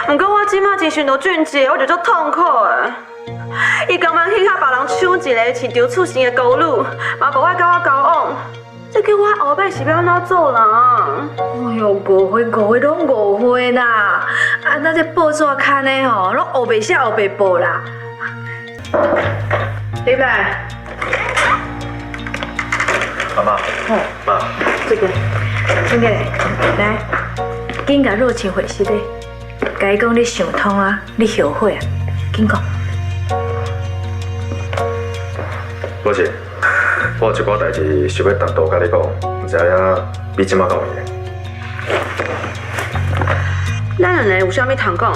不过我即马真想到俊杰，我就足痛苦的。伊刚刚去甲别人抢一个市场出身的高女，嘛无爱甲我交往，这叫我后摆是要安怎做人？哎呦，误会拢误会啦！啊，那这报纸刊的吼，拢黑白写黑白报啦。对不对？妈妈，妈，这个，来，紧甲热情回息的，甲伊讲你想通啊，你后悔啊，紧讲。宝姐，我有一寡代志想要单独甲你讲，唔知影你即马讲咩？咱两个有啥物通讲？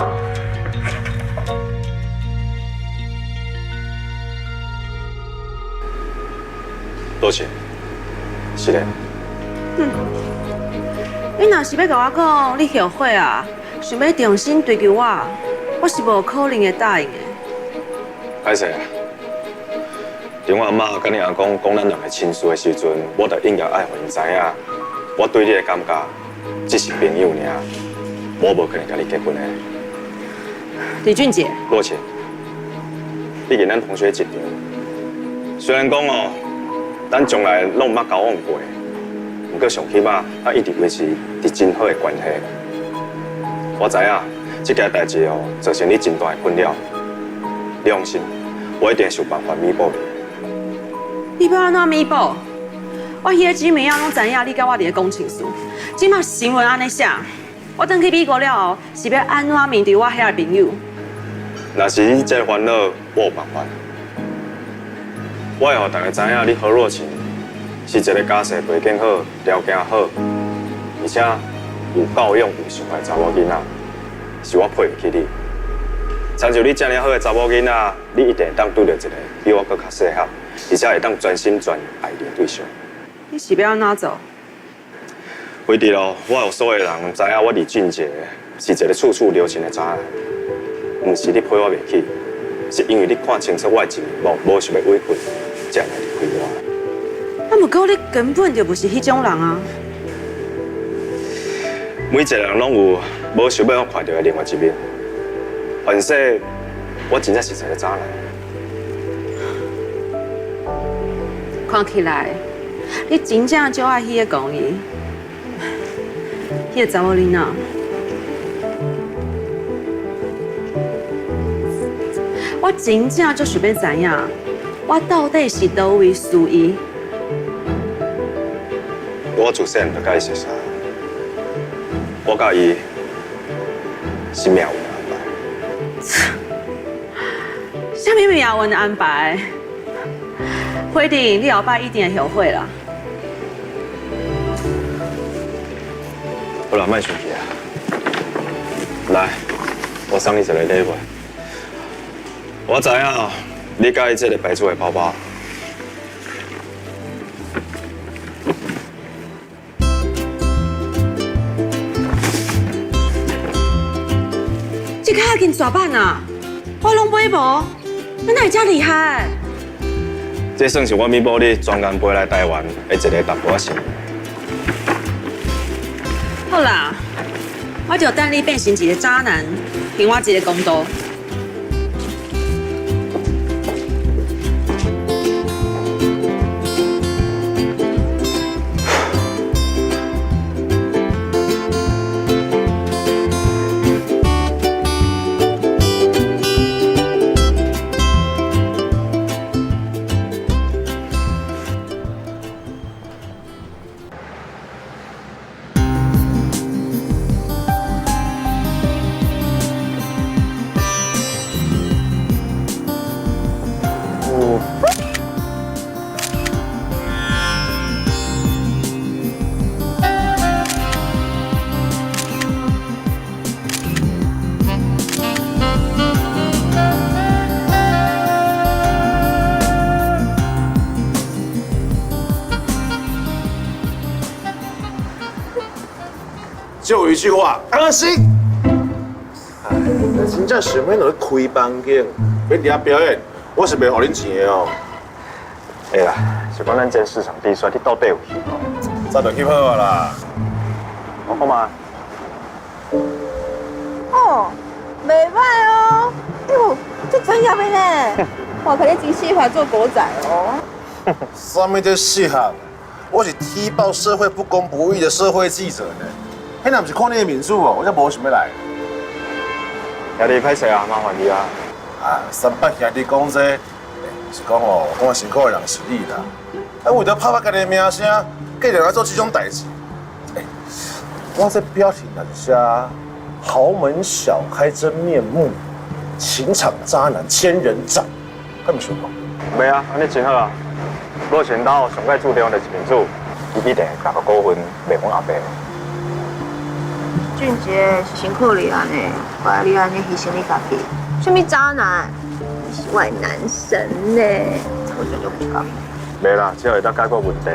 多谢，是嘞。你若是要甲我讲你后悔啊，想要重新追求我是无可能会答应的。歹势啊！当我阿妈甲你阿公讲咱两个亲事的时阵，我就应该爱互因知影，我对你的感觉只是朋友尔，我无可能甲你结婚的。李俊杰，多谢，毕竟咱同学一场，虽然讲哦，咱从来拢毋捌交往过，不过上起码一直维持伫真好的关系。我知影这件代志哦，造成你真大的困扰，你放心，我一定想办法弥补你。你要安怎弥补？我迄个姊妹仔拢知影你甲我伫咧讲情书，即马新闻安尼写，我等去美国了后，是要安怎面对我遐个朋友？若是你这烦恼，我有办法。我会让大家知影，你何若晴是一个家世背景好、条件好，而且有教养、有想法的查某囡仔，是我配得起你。参照你这样好的查某囡仔，你一定会当拄到一个比我更较适合，而且会当专心全意爱你的对象。你是要安怎做？为伫咯，我有所有人知影我李俊杰是一个处处留情的渣男，唔是你配我袂起，是因为你看清楚我的真面目，无想要委屈，才来离开我。啊，不过你根本就不是迄种人啊！每一个人拢有无想要我看到的另外一面。反正我真正是一个渣男。看起来，你真正就爱迄个公益，迄个查某囡仔。我真正就想要知影，我到底是倒位输伊。我自细汉就甲伊熟识，我甲伊是命运的安排。啥物命运的安排？辉定，你后摆一定会后悔啦。好啦，莫生气啊！来，我送你一个礼物。我知影你介意这个白色的包包。这个已经绝版啊！我拢买无，你哪会这厉害？这算是我弥补你专工飞来台湾的一个淡薄仔心意。好啦，我就等你变成一个渣男，还我一个公道。就有一句话，安心。哎，真正想要落去开房间，要伫遐表演，我是袂互恁钱的哦。会啦，是讲咱这市场比赛，你到底有去无？早就去好啊啦。我看嘛。哦，袂歹哦。哎呦，这专业的呢，我肯定真适合做狗仔哦。上面这适合，我是踢爆社会不公不义的社会记者呢。迄若不是看你的面子哦，我才无想要来。兄弟歹势啊，麻烦你啊。啊，三八兄弟讲这，是讲哦，讲辛苦的人是你啦。啊，为着拍家己的名声，计着来做这种代志。我这标题哪写“豪门小开真面目，情场渣男千人斩”，敢唔想讲？袂啊，安尼真好啊。目前到上界注重的一面子，伊必定拿个股份卖阮阿伯。俊杰是辛苦你安尼，怪你安尼牺牲你家己。什么渣男？你是坏男神呢？我这就不讲。袂啦，只要会当解决问题，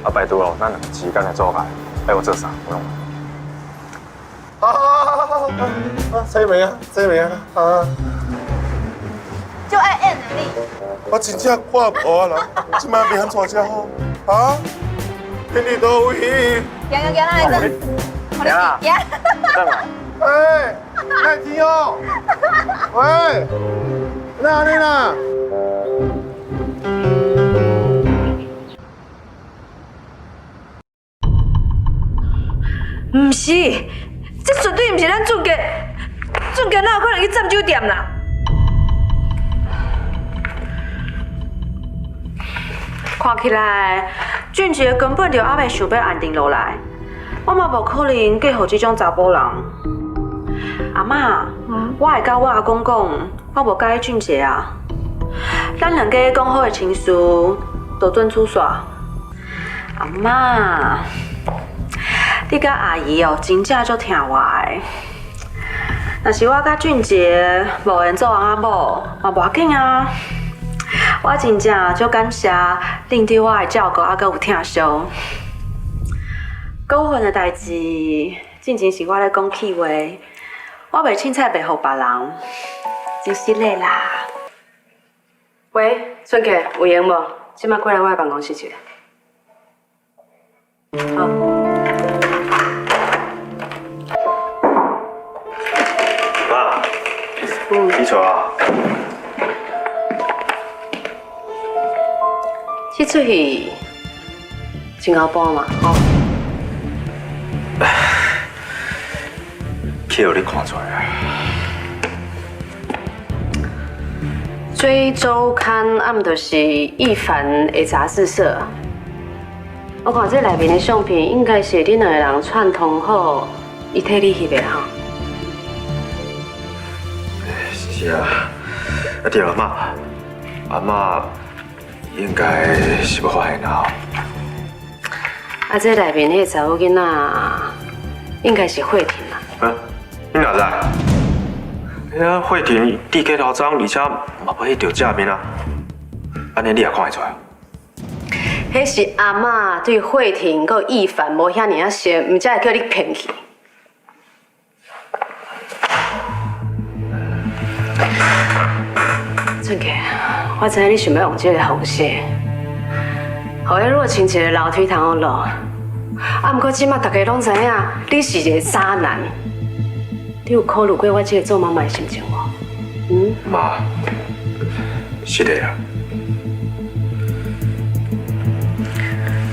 啊拜托咯，咱两个之间的阻碍，爱我做啥有用？好，猜没啊？猜没啊？啊！就爱 N 的你。我真正看破啦，今摆变怎遮好？啊？天地都位。行，来等。行啊。行。等啊。哎，爱听哦。喂，那你呢？唔是，这绝对唔是咱俊杰，俊杰哪有可能去占酒店啦？看起来，俊杰根本就还未想要安定落来，我嘛无可能嫁予这种查甫人。阿嬷，我会甲我阿公讲，我无介意俊杰啊。咱两家讲好的亲事，都准出煞。阿嬷，你甲阿姨哦，真正足听我的。若是我甲俊杰无缘做翁仔某，嘛无要紧啊。我真正足感谢恁对我的照顾，还阁有疼惜。股份的代志，进前是我咧讲气话，我袂凊彩卖互别人，真失礼啦。喂，俊杰，有闲无？即摆过来我的办公室一下。好。妈，起床啊！去出去真后半嘛，吼。去互你看出来啊！追周刊暗就是一凡的杂志社。我看这内面的相片，应该是恁两个人串通好，伊替你翕的哈。是啊，对阿嬷，阿嬷应该是要发现啦。啊，这内面迄个查某囡仔，应该是慧婷啦。啊，你哪知？遐慧婷地价老张，而且嘛无迄条正面啊，安尼你也看会出来？迄是阿嬷对慧婷佮易凡无遐尔啊熟，毋才会叫你骗去。俊杰，我知影你想要用这个方式，互迄若亲一个楼梯通好落。啊，毋过即马大家拢知影你是一个渣男，你有考虑过我这个做妈妈的心情无？嗯？妈，是的啊。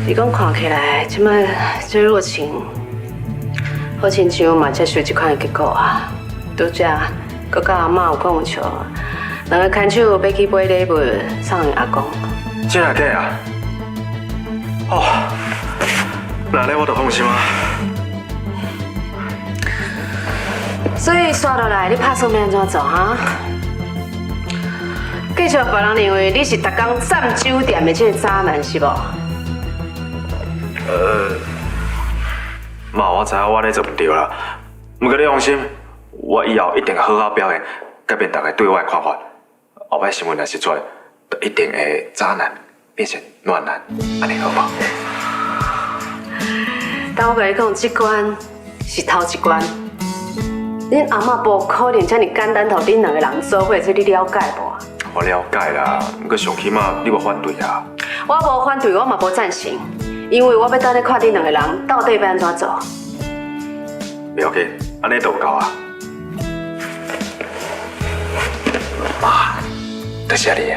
你讲看起来，即摆这若情，好亲像嘛接受这款的结果啊。拄则，佮甲阿嬷有讲有笑，两个牵手要去买礼物送给阿公。真的假啊？哦，那咧我就放心啊。所以刷落来，你打算要安怎做哈？继续别人认为你是逐工占酒店的这个渣男是无？妈，我知影我咧做唔对啦，不过你放心，我以后一定好好表现，改变大家对我的看法。后摆新闻若是出来，就一定会渣男变成暖男，安尼好无？但我甲你讲，这关是头一关。恁阿嬷无可能遮尔简单，互恁两个人做伙，这你了解无？我了解啦，不过上起码你无反对啊。我无反对，我嘛无赞成，因为我要等咧看恁两个人到底要安怎做。袂要紧，安尼就有够啊。就是你的。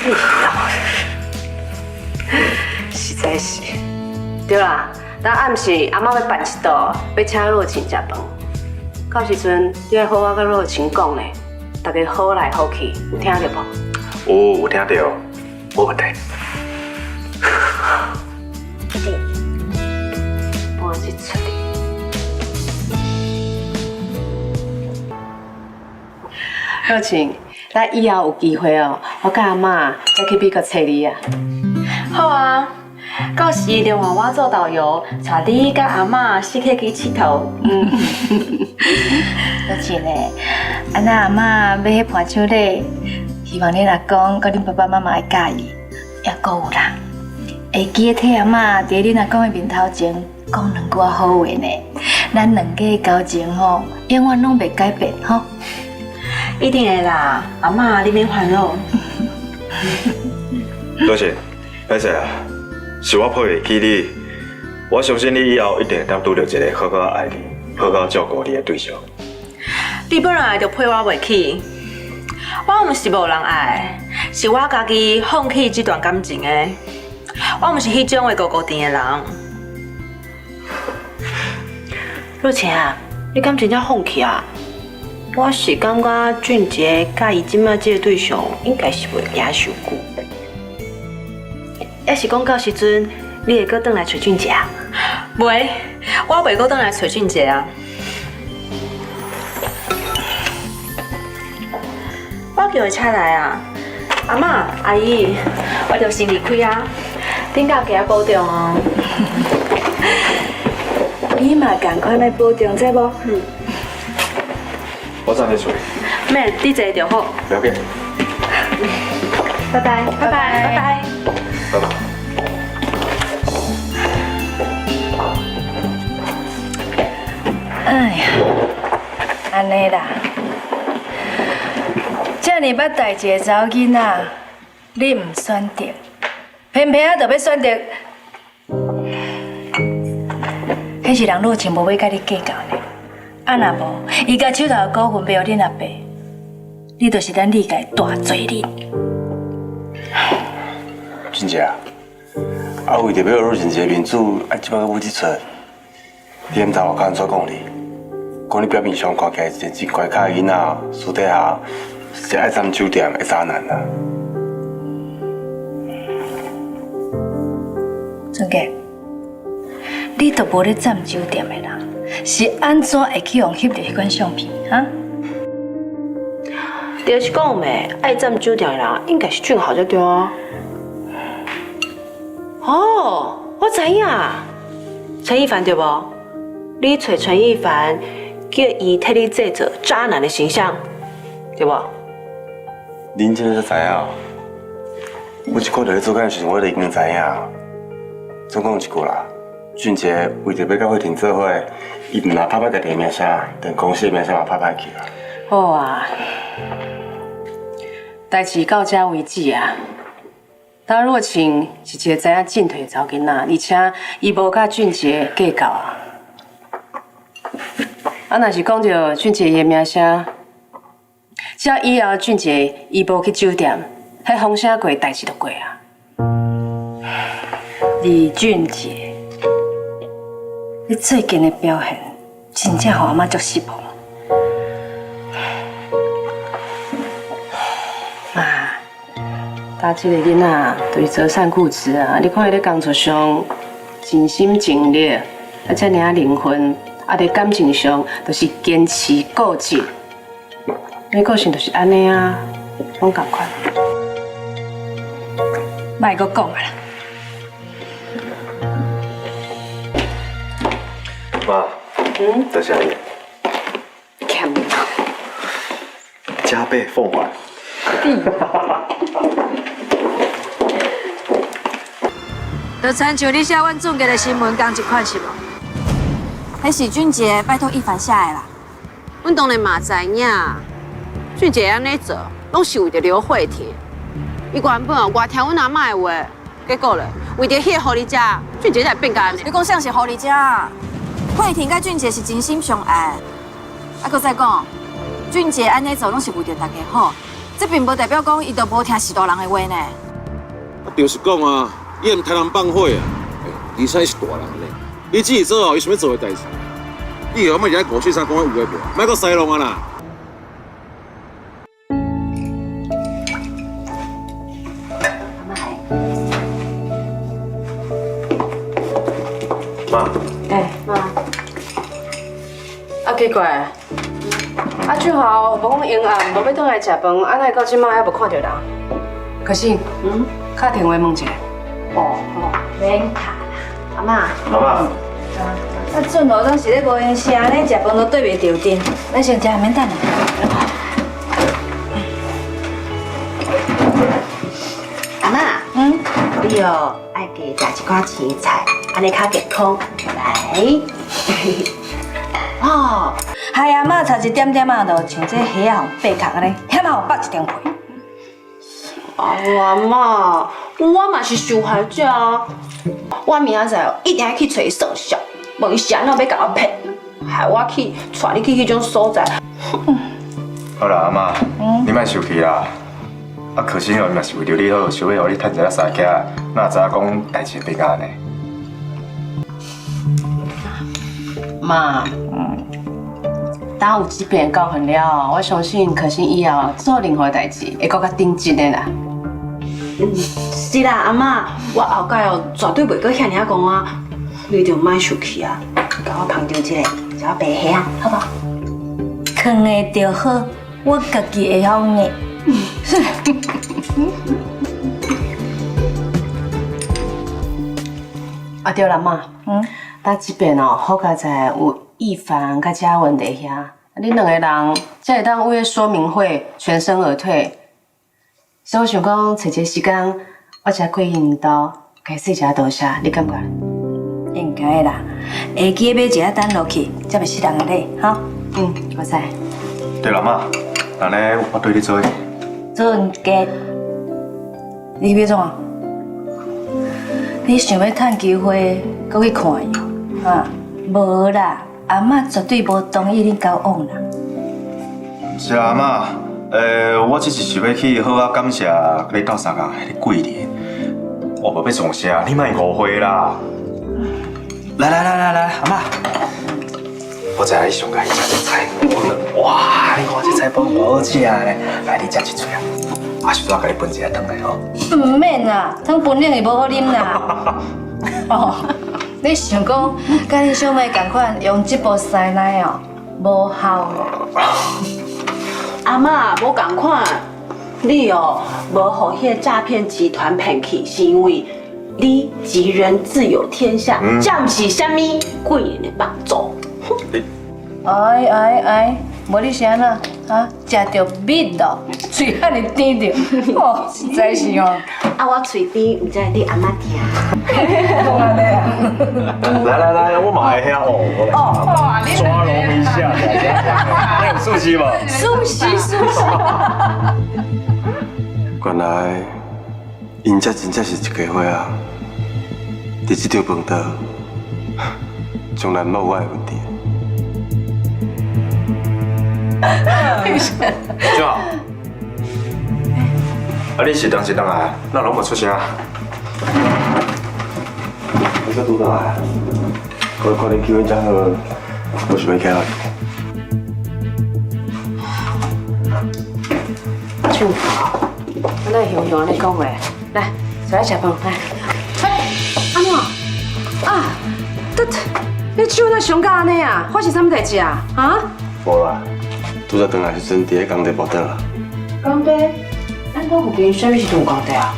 你哦，实在是。对啦，等暗时阿妈要办一道，要请若晴食饭。到时阵你要好好甲若晴讲咧，大家好来好去，有听到无？有听到，无问题。搬去出去。若晴，咱以后有机会哦，我甲阿妈再去美国找你啊。好啊，到时就换我做导游，带你甲阿嬷四处去佚佗。若晴嘞，安那阿嬷要迄盘手礼，希望恁阿公甲恁爸爸妈妈会介意，也搁有啦。会记得替阿嬷伫恁阿公的面头前讲两句好话呢。咱两家的交情吼，永远拢袂改变吼。一定会啦，阿嬷你免烦恼。多谢，歹势啊，是我配会起你。我相信你以后一定会当拄到一个好好爱你、好好照顾你的对象。你本来就配我袂起，我毋是无人爱，是我家己放弃这段感情的。我毋是迄种会孤孤单的人。若晴啊，你敢真正放弃啊？我是感觉俊杰甲伊即摆这个对象应该是袂行伤久。要是讲到时阵，你会搁转来找俊杰啊？袂，我袂搁转来找俊杰啊。我叫伊车来啊！阿嬷、阿姨，我就先离开啊，顶到加保重哦。你嘛赶快来保重，知无？我早点处理。免，你坐就好。不要紧。拜拜，拜拜，拜拜。拜拜。哎呀，安尼啦，这么捌带一个查某囡仔，你唔选择，偏偏就要选择，迄是人若情无要甲你计较呢。啊若无，伊甲手头的股份卖互恁阿爸，你就是咱理解大罪人。俊杰啊，为着要若晴一个面子，即摆要舞这出，你毋知我安怎讲你？讲你表面上看起来是一个真乖巧的囡仔，私底下是爱上酒店的渣男啊。俊杰，你都无咧占酒店的人。是安怎会去用翕到迄款相片啊？就是讲咩，爱占酒店的人应该是俊豪才对啊。哦，我知影，陈一凡对无？你找陈一凡，叫伊替你制造渣男的形象，对无？恁真才知影，我一开始咧做干的时阵，我就已经知影。总讲一句啦。俊杰为着要甲慧婷做伙，伊毋但拍歹家己的名声，连公司的名声嘛拍歹去啊。好啊，代志到这为止啊。当若晴是一个知影进退的查某囡仔，而且伊无甲俊杰计较啊。啊，若是讲到俊杰的名声，只要以后俊杰伊无去酒店，迄风声过代志就过啊。李俊杰。你最近的表现，真正让阿妈足失望。啊，他这个囡仔就是择善固执啊！你看伊咧工作上尽心尽力，啊，遮尔灵魂，啊，伫感情上就是坚持固执。你个性就是安尼啊，拢同款。莫阁讲啊啦。妈，多谢你，欠加倍奉还。就亲像你写阮总结的新闻讲一款是无？迄是俊杰拜托一凡写的啦。阮当然嘛知影，俊杰安尼做，拢是为着刘慧婷。伊原本外听阮阿嬷的话，结果咧，为着迄个互你食，俊杰才变甲安尼。你讲像是互你食，慧婷甲俊杰是真心相爱。啊，搁再讲，俊杰安尼做拢是为着大家好，这并无代表讲伊就无听许大人的话呢。就是讲啊，伊唔听人放火啊，而且是大人咧。伊自己做哦，伊想要做的代志。你以后莫在五四三讲有诶无，莫搁西弄啊啦。妈，妈，奇怪，俊豪无讲阴暗，无要倒来食饭，安奈到即摆还无看到人。可是，打电话问一下。免卡啦，阿嬷。阿妈，啊，俊豪总是咧无闲声，咱食饭都对袂着阵，咱先食免等啦。阿嬷，你哦爱加食一寡青菜，安尼较健康。来，哦，害阿嬷差一点点啊，就像这虾啊，白壳安尼，险啊，剥一张皮。阿嬷，我嘛是受害者啊！我明仔载一定要去找伊算账，无伊是安怎要甲我骗，害我去带你去迄种所在。好啦，阿妈，你莫生气啦。啊，可惜哦，若是为着你好，想要互你趁一下三脚，哪知影讲代志变安尼？妈，当有这边教训了，我相信可心以后做任何代志会更加顶真的啦。是啦，阿嬷，我后盖哦绝对袂搁遐尔讲啊，你着莫生气啊，甲我捧着一个白虾啊，好不好？藏的就好，我家己会晓捏。啊对啦，妈，咱这边哦好佳在有一凡甲嘉文伫遐，你两个人才会当为说明会全身而退。所以我想讲，找一个时间，我才过因兜，该说一下多谢，你感觉？应该啦，下记买一下单落去，才袂死人个咧，哈。我知。对啦，妈，那呢，我对你做。俊杰，你去要创啊？你想要趁机会，搁去看伊啊？无啦，阿嬷绝对无同意你交往啦。是啦，阿妈，我只是想要去好好感谢你斗相共迄个贵人，我无要创啥，你莫误会啦。来，阿妈，我知影你上喜欢食这菜，哇，你看这菜包好食嘞，来你食一嘴啊，啊，是我甲你分一个汤来吼。唔免啦，汤分量是无好啉啦。哦，你想讲，甲你小妹同款用这部西奶哦，无效哦。阿嬷无共款，你哦无互迄个诈骗集团骗去，是因为你吉人自有天相，这毋是啥物贵人的帮助。哎，无你是安怎啊？食着蜜咯，嘴遐尼甜着，哦，实在是哦。啊，我嘴边毋知你阿嬷听。来，我嘛会晓哦。哇，你抓龙一下，你有熟悉吗？熟悉。原来因这真正是一家伙啊！伫这条饭道，从来冇我的问题。就好。啊，你是当时当来，那拢无出声。你说拄倒来，我看你气氛这好，我想要起来。就好，咱来雄雄安尼讲话，来，出来食饭，来。安怎？啊，你手那伤到安尼啊？发生啥物代志啊？啊？无啦，拄则转来时阵，伫咧工地无倒啦。工地？咱搁附近啥物时阵有工地啊？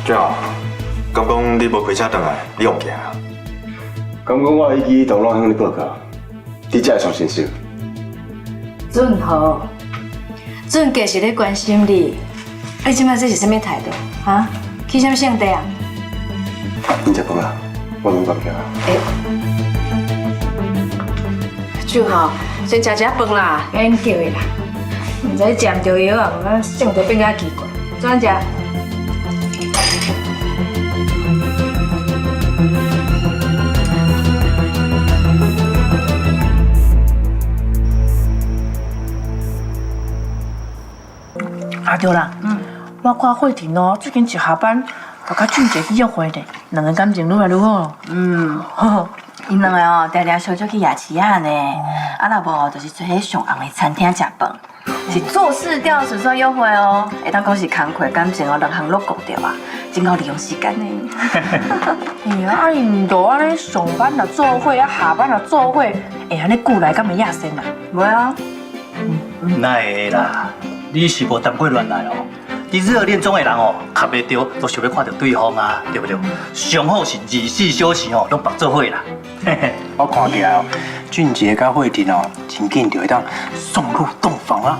俊豪，刚讲你无开车转来，你用行啊？刚讲我已经同老向你报告，你才会相信息。俊豪，俊杰是咧关心你，你即摆这是啥物态度？啊？去啥物圣地啊？你食饭啊？我拢讲啊。俊豪，先食食饭啦。免叫伊啦，毋知食唔着药啊，我性格变较奇怪。怎食？啊对啦，我看慧婷哦，最近一下班就甲俊杰去约会呢，两个感情愈来愈好咯。因两个哦，常常相约去夜市啊呢，啊若无就是做迄上红的餐厅食饭，是做事调纯粹约会哦，会当讲是工课感情哦，两项都顾着啊，真好利用时间呢。哎呀，啊因都安尼上班就做伙，啊下班就做伙，会安尼久来敢会亚生啊？袂啊，那会啦，你是无谈过恋爱哦。你热恋中的人哦，合袂着，都想要看到对方啊，对不对？上好是24小时哦，拢绑做伙啦。我看起来哦，俊杰甲慧婷哦，真紧就会当送入洞房啊。